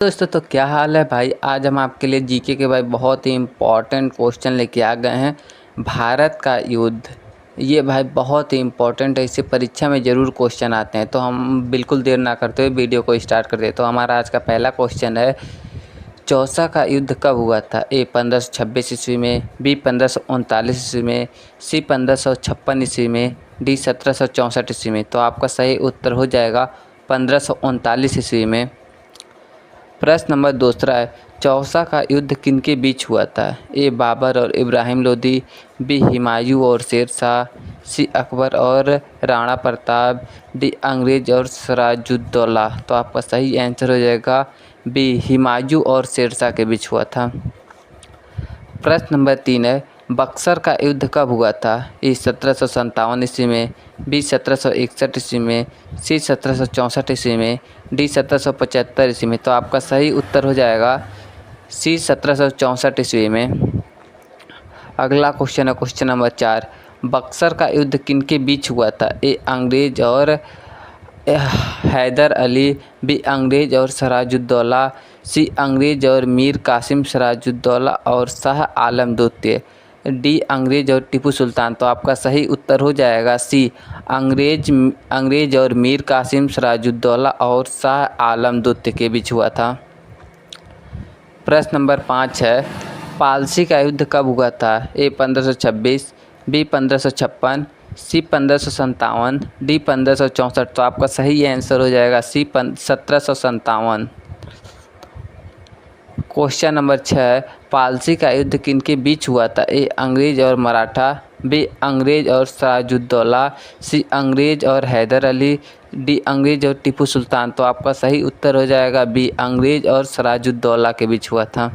दोस्तों तो क्या हाल है भाई। आज हम आपके लिए जीके के भाई बहुत ही इम्पोर्टेंट क्वेश्चन लेके आ गए हैं। भारत का युद्ध, ये भाई बहुत ही इम्पोर्टेंट है, इससे परीक्षा में ज़रूर क्वेश्चन आते हैं। तो हम बिल्कुल देर ना करते हुए वीडियो को स्टार्ट कर दें। तो हमारा आज का पहला क्वेश्चन है, चौसा का युद्ध कब हुआ था? ए 1526 ईस्वी में, बी 1539 ईस्वी में, सी 1556 ईस्वी में, डी 1764 ईस्वी में। तो आपका सही उत्तर हो जाएगा 1539 ईस्वी में। प्रश्न नंबर दूसरा है, चौसा का युद्ध किनके बीच हुआ था? ए बाबर और इब्राहिम लोदी, बी हुमायूं और शेर शाह, सी अकबर और राणा प्रताप, डी अंग्रेज और सिराजुद्दौला। तो आपका सही आंसर हो जाएगा बी हुमायूं और शेर शाह के बीच हुआ था। प्रश्न नंबर 3 है, बक्सर का युद्ध कब हुआ था? ए 1757 ईस्वी में, बी 1761 ईस्वी में, सी 1764 ईस्वी में, डी 1775 ईस्वी में। तो आपका सही उत्तर हो जाएगा सी 1764 ईस्वी में। अगला क्वेश्चन है क्वेश्चन नंबर 4, बक्सर का युद्ध किनके बीच हुआ था? ए अंग्रेज और हैदर अली, बी अंग्रेज और सिराजुद्दौला, सी अंग्रेज और मीर कासिम सिराजुद्दौला और शाह आलम द्वितीय, डी अंग्रेज और टीपू सुल्तान। तो आपका सही उत्तर हो जाएगा सी अंग्रेज और मीर कासिम सिराजुद्दौला और शाह आलम द्वितीय के बीच हुआ था। प्रश्न नंबर 5 है, पालसी का युद्ध कब हुआ था? ए 1526, बी 1556, सी 1557, डी 1564। तो आपका सही आंसर हो जाएगा सी 1757। क्वेश्चन नंबर 6, पालसी का युद्ध किनके बीच हुआ था? ए अंग्रेज और मराठा, बी अंग्रेज और सिराजुद्दौला, सी अंग्रेज और हैदर अली, डी अंग्रेज और टीपू सुल्तान। तो आपका सही उत्तर हो जाएगा बी अंग्रेज और सिराजुद्दौला के बीच हुआ था।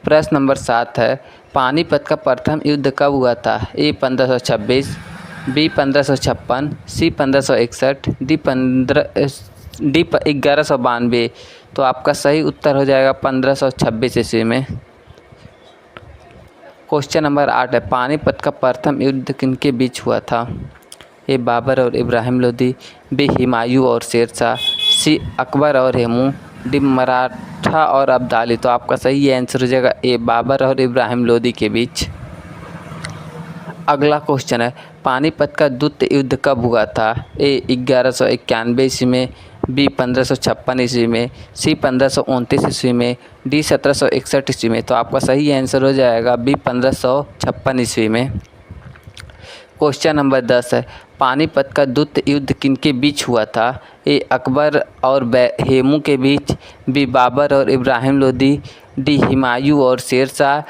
प्रश्न नंबर 7 है, पानीपत का प्रथम युद्ध कब हुआ था? ए 1526, बी 1556, सी 1561, डी 1192। तो आपका सही उत्तर हो जाएगा 1526 ईस्वी में। क्वेश्चन नंबर 8 है, पानीपत का प्रथम युद्ध किनके बीच हुआ था? ए बाबर और इब्राहिम लोदी, बी हुमायूं और शेर शाह, सी अकबर और हेमू, डी मराठा और अब्दाली। तो आपका सही आंसर हो जाएगा ए बाबर और इब्राहिम लोदी के बीच। अगला क्वेश्चन है, पानीपत का द्वितीय युद्ध कब हुआ था? ए 1191 ईस्वी में, बी 1556 ईस्वी में, सी 1529 ईस्वी में, डी 1761 ईस्वी में। तो आपका सही आंसर हो जाएगा बी 1556 ईस्वी में। क्वेश्चन नंबर 10 है, पानीपत का द्वितीय युद्ध किनके बीच हुआ था? ए अकबर और हेमू के बीच, बी बाबर और इब्राहिम लोदी, डी हुमायूं और शेर शाह,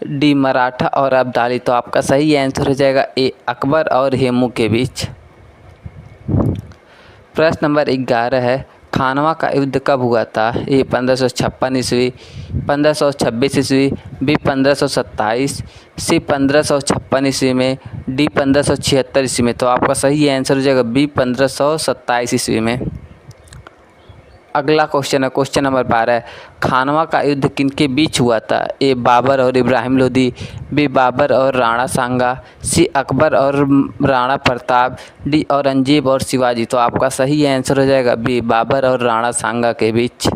डी मराठा और अब्दाली। तो आपका सही आंसर हो जाएगा ए अकबर और हेमू के बीच। प्रश्न नंबर 11 है, खानवा का युद्ध कब हुआ था? ए 1556 ईस्वी, 1526 ईस्वी, बी 1527, सी 1556 ईस्वी में, डी 1576 ईस्वी में। तो आपका सही आंसर हो जाएगा बी 1527 ईस्वी में। अगला क्वेश्चन है क्वेश्चन नंबर 12 है, खानवा का युद्ध किनके बीच हुआ था? ए बाबर और इब्राहिम लोदी, बी बाबर और राणा सांगा, सी अकबर और राणा प्रताप, डी औरंगजेब और शिवाजी। तो आपका सही आंसर हो जाएगा बी बाबर और राणा सांगा के बीच।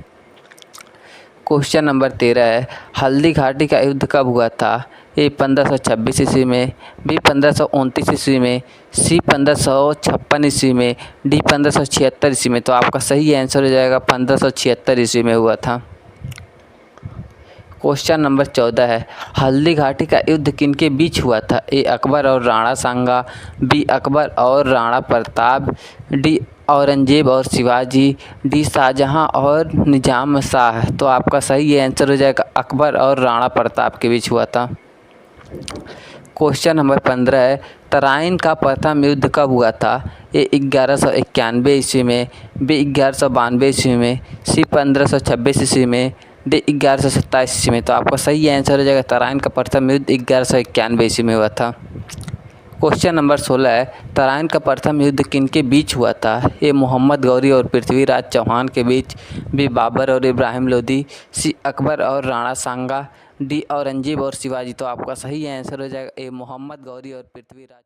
क्वेश्चन नंबर 13 है, हल्दी घाटी का युद्ध कब हुआ था? ए 1526 ईस्वी में, बी 1529 ईस्वी में, सी 1556 ईस्वी में, डी 1576 ईस्वी में। तो आपका सही आंसर हो जाएगा 1576 ईस्वी में हुआ था। क्वेश्चन नंबर 14 है, हल्दी घाटी का युद्ध किनके बीच हुआ था? ए अकबर और राणा सांगा, बी अकबर और राणा प्रताप, डी औरंगजेब और शिवाजी, डी शाहजहां और निजाम शाह। तो आपका सही आंसर हो जाएगा अकबर और राणा प्रताप के बीच हुआ था। क्वेश्चन नंबर 15 है, तराइन का प्रथम युद्ध कब हुआ था? ए 1191 ईस्वी में, बी 1192 ईस्वी में, सी 1526 ईस्वी में, डी 1127 ईस्वी में। तो आपका सही आंसर हो जाएगा तराइन का प्रथम युद्ध 1191 ईस्वी में हुआ था। क्वेश्चन नंबर 16 है, तराइन का प्रथम युद्ध किनके बीच हुआ था? ए मोहम्मद गौरी और पृथ्वीराज चौहान के बीच, बी बाबर और इब्राहिम लोदी, सी अकबर और राणा सांगा, डी औरंगजेब और शिवाजी। तो आपका सही आंसर हो जाएगा ए मोहम्मद गौरी और पृथ्वीराज।